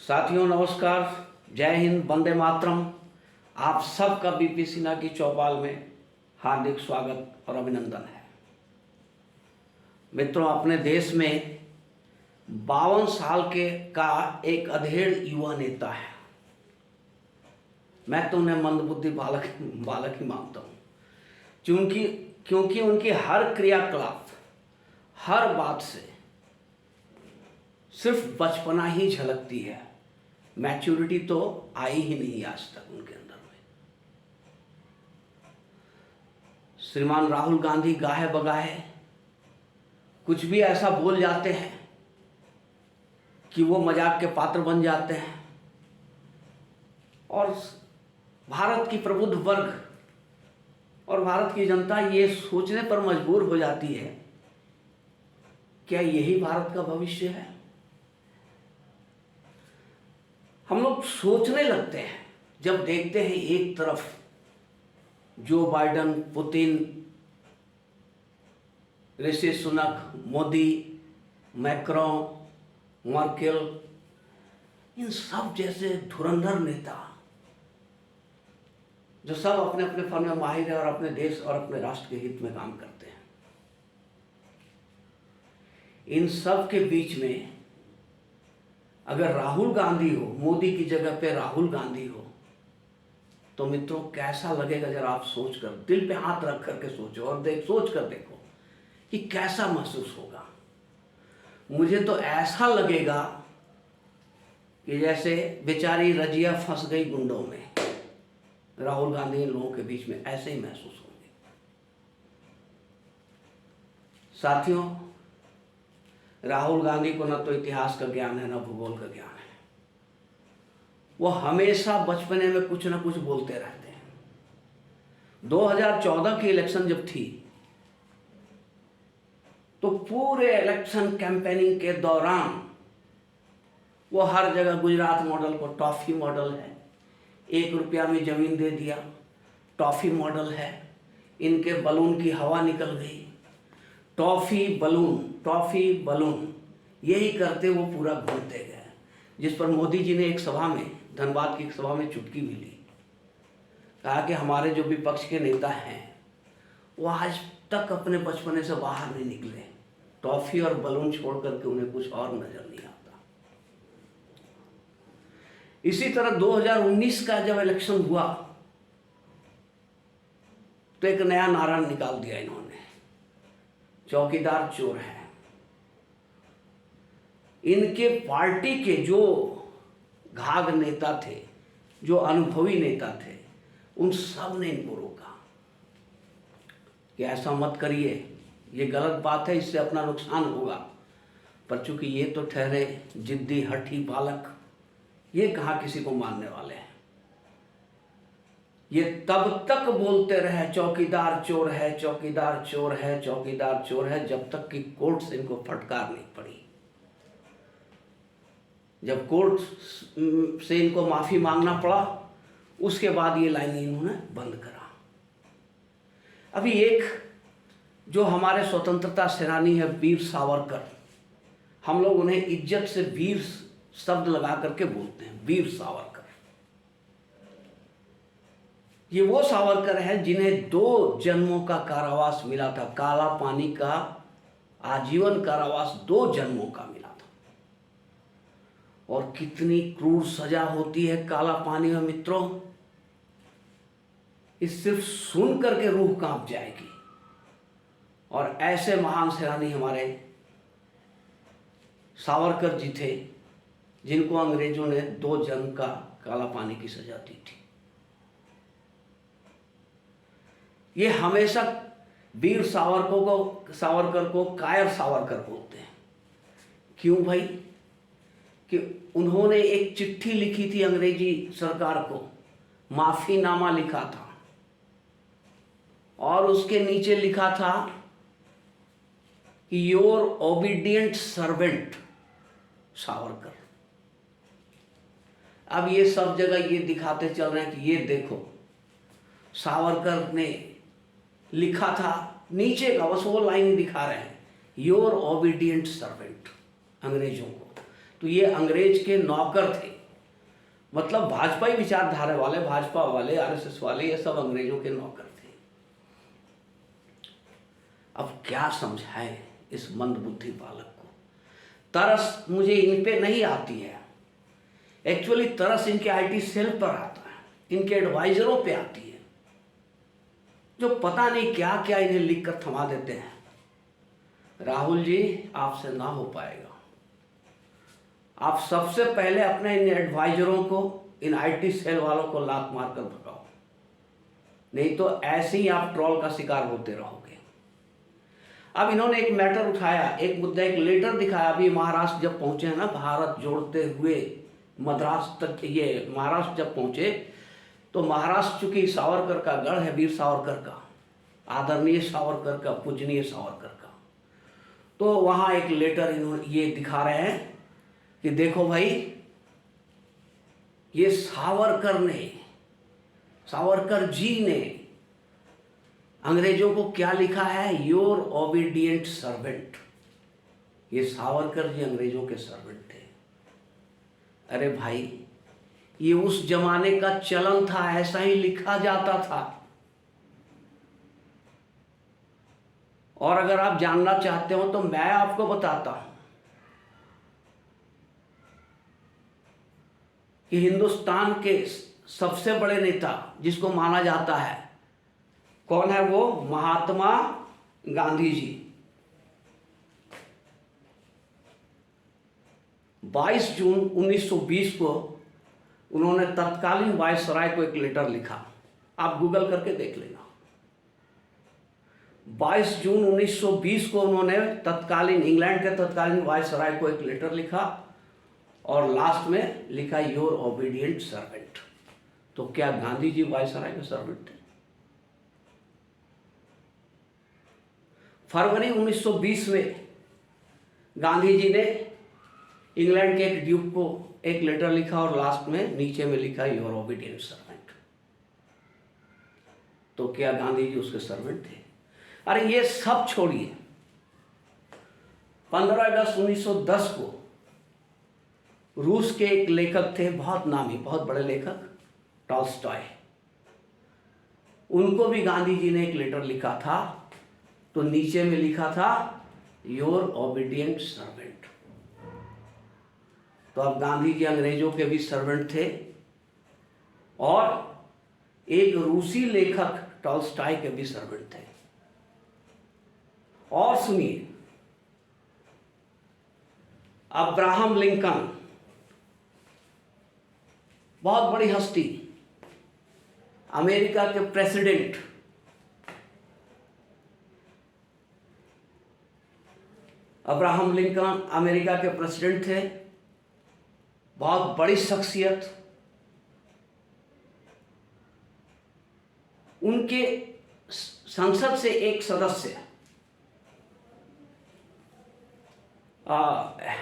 साथियों नमस्कार, जय हिंद, वंदे मातरम। आप सबका बीपी सिन्हा की चौपाल में हार्दिक स्वागत और अभिनंदन है। मित्रों, अपने देश में 52 साल के का एक अधेड़ युवा नेता है। मैं तो उन्हें मंदबुद्धि बालक ही मानता हूँ, क्योंकि उनकी हर क्रियाकलाप, हर बात से सिर्फ बचपना ही झलकती है। मैच्योरिटी तो आई ही नहीं आज तक उनके अंदर में। श्रीमान राहुल गांधी गाहे बगाहे कुछ भी ऐसा बोल जाते हैं कि वो मजाक के पात्र बन जाते हैं और भारत की प्रबुद्ध वर्ग और भारत की जनता ये सोचने पर मजबूर हो जाती है, क्या यही भारत का भविष्य है? हम लोग सोचने लगते हैं जब देखते हैं एक तरफ जो Biden, Putin, Rishi Sunak, Modi, Macron, Merkel, इन सब जैसे धुरंधर नेता जो सब अपने अपने फन में माहिर है और अपने देश और अपने राष्ट्र के हित में काम करते हैं, इन सब के बीच में अगर राहुल गांधी हो, मोदी की जगह पे राहुल गांधी हो, तो मित्रों कैसा लगेगा? जरा आप सोच कर, दिल पे हाथ रख करके सोचो और सोच कर देखो कि कैसा महसूस होगा। मुझे तो ऐसा लगेगा कि जैसे बेचारी रजिया फंस गई गुंडों में, राहुल गांधी इन लोगों के बीच में ऐसे ही महसूस होंगे। साथियों, राहुल गांधी को न तो इतिहास का ज्ञान है, न भूगोल का ज्ञान है। वो हमेशा बचपने में कुछ न कुछ बोलते रहते हैं। 2014 की इलेक्शन जब थी तो पूरे इलेक्शन कैंपेनिंग के दौरान वो हर जगह गुजरात मॉडल को टॉफी मॉडल है, 1 रुपया में जमीन दे दिया, टॉफी मॉडल है, इनके बलून की हवा निकल गई, टॉफी बलून, यही करते वो पूरा घूमते गए। जिस पर मोदी जी ने एक सभा में, धनबाद की एक सभा में चुटकी भी ली, कहा कि हमारे जो विपक्ष के नेता हैं वो आज तक अपने बचपने से बाहर नहीं निकले, टॉफी और बलून छोड़ करके उन्हें कुछ और नजर नहीं आता। इसी तरह 2019 का जब इलेक्शन हुआ तो एक नया नारा निकाल दिया इन्होंने, चौकीदार चोर है। इनके पार्टी के जो घाघ नेता थे, जो अनुभवी नेता थे, उन सब ने इनको रोका कि ऐसा मत करिए, ये गलत बात है, इससे अपना नुकसान होगा। पर चूंकि ये तो ठहरे जिद्दी हठी बालक, ये कहाँ किसी को मानने वाले हैं। ये तब तक बोलते रहे चौकीदार चोर है, चौकीदार चोर है, चौकीदार चोर है, जब तक कि कोर्ट से इनको फटकार नहीं पड़ी। जब कोर्ट से इनको माफी मांगना पड़ा, उसके बाद ये लाइन इन्होंने बंद करा। अभी एक जो हमारे स्वतंत्रता सेनानी है वीर सावरकर, हम लोग उन्हें इज्जत से वीर शब्द लगा करके बोलते हैं, वीर सावरकर। ये वो सावरकर है जिन्हें 2 जन्मों का कारावास मिला था, काला पानी का आजीवन कारावास 2 जन्मों का मिला था। और कितनी क्रूर सजा होती है काला पानी में मित्रों, इस सिर्फ सुन करके रूह कांप जाएगी। और ऐसे महान सेनानी हमारे सावरकर जी थे, जिनको अंग्रेजों ने 2 जन्म का काला पानी की सजा दी थी। ये हमेशा वीर सावरकर को कायर सावरकर बोलते हैं। क्यों भाई? कि उन्होंने एक चिट्ठी लिखी थी अंग्रेजी सरकार को, माफीनामा लिखा था, और उसके नीचे लिखा था कि योर ओबीडियंट सर्वेंट सावरकर। अब ये सब जगह ये दिखाते चल रहे हैं कि ये देखो सावरकर ने लिखा था, नीचे का बस वो लाइन दिखा रहे हैं, योर ओबीडियंट सर्वेंट, अंग्रेजों को। तो ये अंग्रेज के नौकर थे, मतलब भाजपाई विचारधारा वाले, भाजपा वाले, आरएसएस वाले, ये सब अंग्रेजों के नौकर थे। अब क्या समझाएं इस मंदबुद्धि बालक को। तरस मुझे इन पे नहीं आती है, एक्चुअली तरस इनके आईटी सेल पर आता है, इनके एडवाइजरों पे आती है, जो पता नहीं क्या क्या इन्हें लिख कर थमा देते हैं। राहुल जी, आपसे ना हो पाएगा। आप सबसे पहले अपने इन एडवाइजरों को, इन आईटी सेल वालों को लात मार कर भगाओ, नहीं तो ऐसे ही आप ट्रोल का शिकार होते रहोगे। अब इन्होंने एक मैटर उठाया, एक मुद्दा, एक लेटर दिखाया। अभी महाराष्ट्र जब पहुंचे हैं ना, भारत जोड़ते हुए मद्रास तक, ये महाराष्ट्र जब पहुंचे तो महाराष्ट्र चूंकि सावरकर का गढ़ है, वीर सावरकर का, आदरणीय सावरकर का, पूजनीय सावरकर का, तो वहां एक लेटर इन्होंने ये दिखा रहे हैं कि देखो भाई, ये सावरकर जी ने अंग्रेजों को क्या लिखा है, योर ओबीडियंट सर्वेंट। ये सावरकर जी अंग्रेजों के सर्वेंट थे। अरे भाई, ये उस जमाने का चलन था, ऐसा ही लिखा जाता था। और अगर आप जानना चाहते हो तो मैं आपको बताता हूं कि हिंदुस्तान के सबसे बड़े नेता जिसको माना जाता है, कौन है वो? महात्मा गांधी जी। 22 जून 1920 को उन्होंने तत्कालीन वायसराय को एक लेटर लिखा। आप गूगल करके देख लेना। 22 जून 1920 को उन्होंने तत्कालीन इंग्लैंड के तत्कालीन वायसराय को एक लेटर लिखा और लास्ट में लिखा योर ओबीडियंट सर्वेंट। तो क्या गांधी जी वायसराय के सर्वेंट थे? फरवरी 1920 में गांधी जी ने इंग्लैंड के एक ड्यूक को एक लेटर लिखा और लास्ट में नीचे में लिखा योर ओबीडियंट सर्वेंट। तो क्या गांधी जी उसके सर्वेंट थे? अरे ये सब छोड़िए, 15 अगस्त 1910 को रूस के एक लेखक थे, बहुत नामी, बहुत बड़े लेखक, टॉल्स्टॉय। उनको भी गांधी जी ने एक लेटर लिखा था, तो नीचे में लिखा था योर ओबीडियंट सर्वेंट। तो अब गांधी जी अंग्रेजों के भी सर्वेंट थे और एक रूसी लेखक टॉल्स्टॉय के भी सर्वेंट थे। और सुनिए, अब्राहम लिंकन, बहुत बड़ी हस्ती, अमेरिका के प्रेसिडेंट, अब्राहम लिंकन अमेरिका के प्रेसिडेंट थे, बहुत बड़ी शख्सियत। उनके संसद से एक सदस्य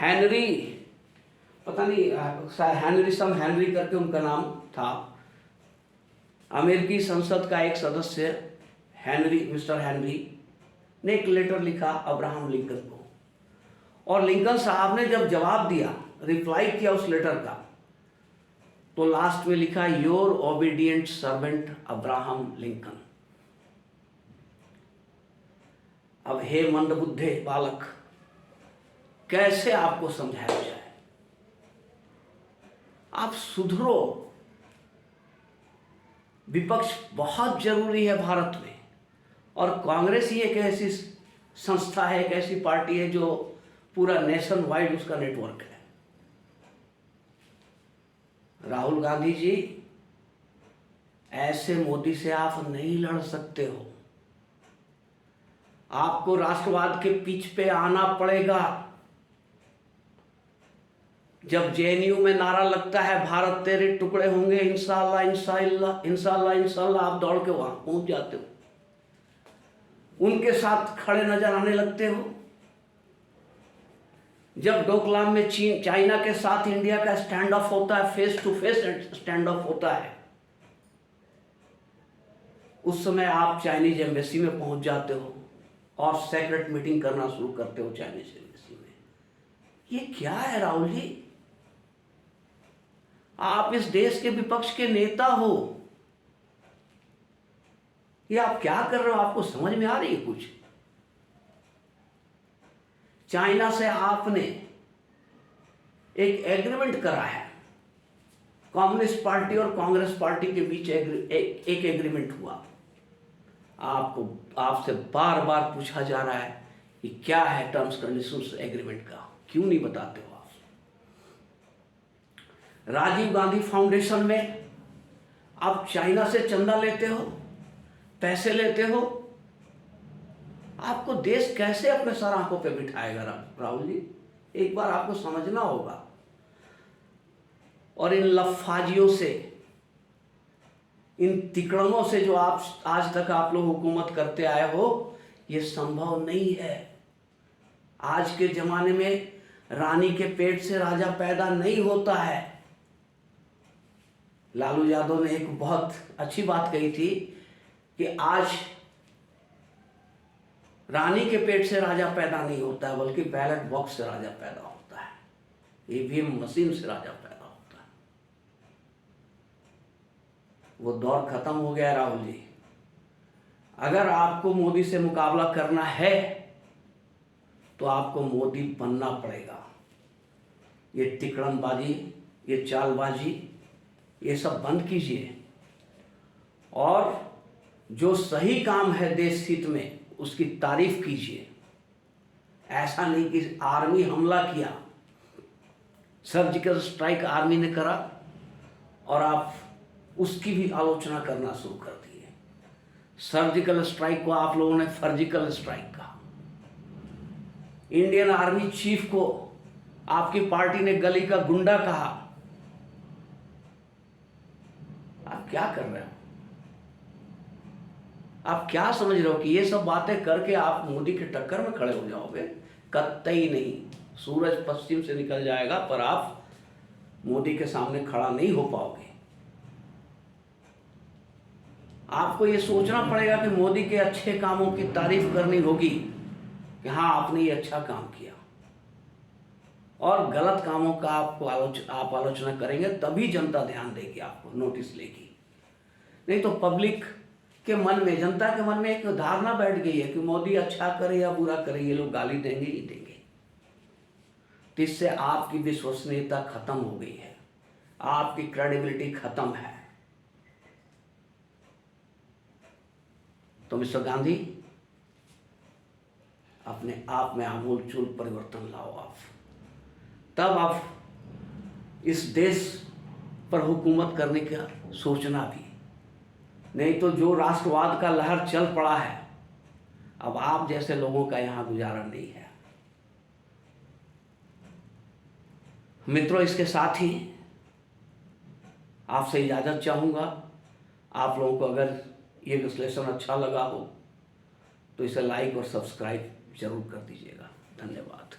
हेनरी, पता नहीं, हेनरी करके उनका नाम था। अमेरिकी संसद का एक सदस्य मिस्टर हेनरी ने एक लेटर लिखा अब्राहम लिंकन को, और लिंकन साहब ने जब जवाब दिया, रिप्लाई किया उस लेटर का, तो लास्ट में लिखा your obedient servant Abraham Lincoln. अब हे मंदबुद्धे बालक, कैसे आपको समझाया जाए? आप सुधरो। विपक्ष बहुत जरूरी है भारत में, और कांग्रेस ही एक ऐसी संस्था है, एक ऐसी पार्टी है जो पूरा नेशन वाइड उसका नेटवर्क है। राहुल गांधी जी, ऐसे मोदी से आप नहीं लड़ सकते हो। आपको राष्ट्रवाद के पिच पे आना पड़ेगा। जब जेएनयू में नारा लगता है भारत तेरे टुकड़े होंगे, इंशाअल्लाह इंशाअल्लाह इंशाअल्लाह इंशाअल्लाह, आप दौड़ के वहां पहुंच जाते हो, उनके साथ खड़े नजर आने लगते हो। जब डोकलाम में चाइना के साथ इंडिया का स्टैंड ऑफ होता है, face to face stand off होता है, उस समय आप चाइनीज एम्बेसी में पहुंच जाते हो और सेक्रेट मीटिंग करना शुरू करते हो चाइनीज एम्बेसी में। ये क्या है राहुल जी? आप इस देश के विपक्ष के नेता हो, ये आप क्या कर रहे हो? आपको समझ में आ रही है कुछ? चाइना से आपने एक एग्रीमेंट करा है, कम्युनिस्ट पार्टी और कांग्रेस पार्टी के बीच एक एग्रीमेंट हुआ। आपसे बार बार पूछा जा रहा है कि क्या है टर्म्स कंडीशंस एग्रीमेंट का, क्यों नहीं बताते हो आप? राजीव गांधी फाउंडेशन में आप चाइना से चंदा लेते हो, पैसे लेते हो। आपको देश कैसे अपने सर आंखों पे बिठाएगा राहुल जी? एक बार आपको समझना होगा। और इन लफाजियों से, इन तिकड़मों से जो आप आज तक आप लोग हुकूमत करते आए हो, ये संभव नहीं है। आज के जमाने में रानी के पेट से राजा पैदा नहीं होता है। लालू यादव ने एक बहुत अच्छी बात कही थी कि आज रानी के पेट से राजा पैदा नहीं होता है, बल्कि बैलेट बॉक्स से राजा पैदा होता है, ईवीएम मशीन से राजा पैदा होता है। वो दौर खत्म हो गया राहुल जी। अगर आपको मोदी से मुकाबला करना है तो आपको मोदी बनना पड़ेगा। ये तिकड़मबाजी, ये चालबाजी, ये सब बंद कीजिए और जो सही काम है देश हित में उसकी तारीफ कीजिए। ऐसा नहीं कि आर्मी हमला किया, सर्जिकल स्ट्राइक आर्मी ने करा और आप उसकी भी आलोचना करना शुरू कर दिए। सर्जिकल स्ट्राइक को आप लोगों ने फर्जिकल स्ट्राइक कहा। इंडियन आर्मी चीफ को आपकी पार्टी ने गली का गुंडा कहा। आप क्या कर रहे हो? आप क्या समझ रहे हो कि ये सब बातें करके आप मोदी के टक्कर में खड़े हो जाओगे? कतई नहीं। सूरज पश्चिम से निकल जाएगा पर आप मोदी के सामने खड़ा नहीं हो पाओगे। आपको ये सोचना पड़ेगा कि मोदी के अच्छे कामों की तारीफ करनी होगी कि हाँ आपने ये अच्छा काम किया, और गलत कामों का आप आलोचना करेंगे तभी जनता ध्यान देगी, आपको नोटिस लेगी। नहीं तो पब्लिक के मन में, जनता के मन में एक धारणा बैठ गई है कि मोदी अच्छा करे या बुरा करे, ये लोग गाली देंगे ही देंगे। तो इससे आपकी विश्वसनीयता खत्म हो गई है, आपकी क्रेडिबिलिटी खत्म है। तो मिस्टर गांधी, अपने आप में आमूल चूल परिवर्तन लाओ आप, तब आप इस देश पर हुकूमत करने का सोचना भी। नहीं तो जो राष्ट्रवाद का लहर चल पड़ा है, अब आप जैसे लोगों का यहाँ गुजारा नहीं है। मित्रों, इसके साथ ही आपसे इजाज़त चाहूँगा। आप लोगों को अगर ये विश्लेषण अच्छा लगा हो तो इसे लाइक और सब्सक्राइब जरूर कर दीजिएगा। धन्यवाद।